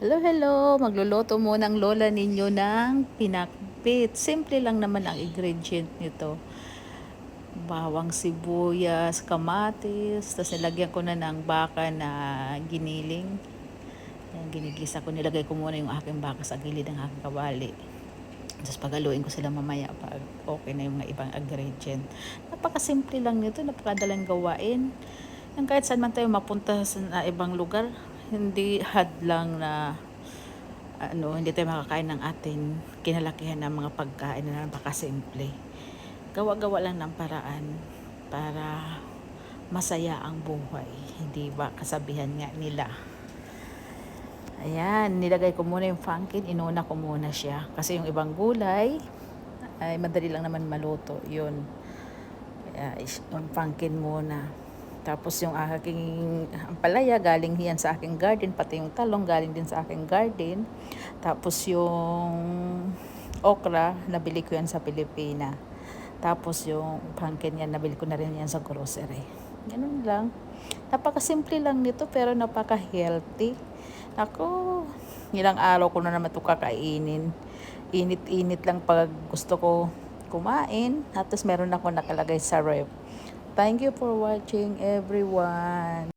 Hello, hello! Magluluto muna ang lola ninyo ng pinakbit. Simple lang naman ang ingredient nito. Bawang sibuyas, kamatis, tapos nilagyan ko na ng baka na giniling. Yan, ginigisa ko, nilagay ko muna yung aking baka sa gilid ng aking kawali. Tapos pagaluin ko sila mamaya pag okay na yung mga ibang ingredient. Napakasimple lang nito, napakadalang gawain. Yung kahit saan man tayo mapunta sa ibang lugar, hindi hadlang na hindi tayo makakain ng ating kinalakihan ng mga pagkain na napakasimple. Gawa-gawa lang ng paraan para masaya ang buhay. Hindi ba kasabihan nga nila. Ayan, nilagay ko muna yung pumpkin, inuna ko muna siya. Kasi yung ibang gulay, ay madali lang naman maluto. Yun, yung pumpkin muna. Tapos yung aking ampalaya, galing yan sa aking garden. Pati yung talong, galing din sa aking garden. Tapos yung okra, nabili ko yan sa Pilipina. Tapos yung pumpkin yan, nabili ko na rin yan sa grocery. Ganun lang. Napakasimple lang nito pero napaka-healthy. Ako, ilang araw ko na naman ito kakainin. Init-init lang pag gusto ko kumain. At meron ako nakalagay sa ref. Thank you for watching everyone.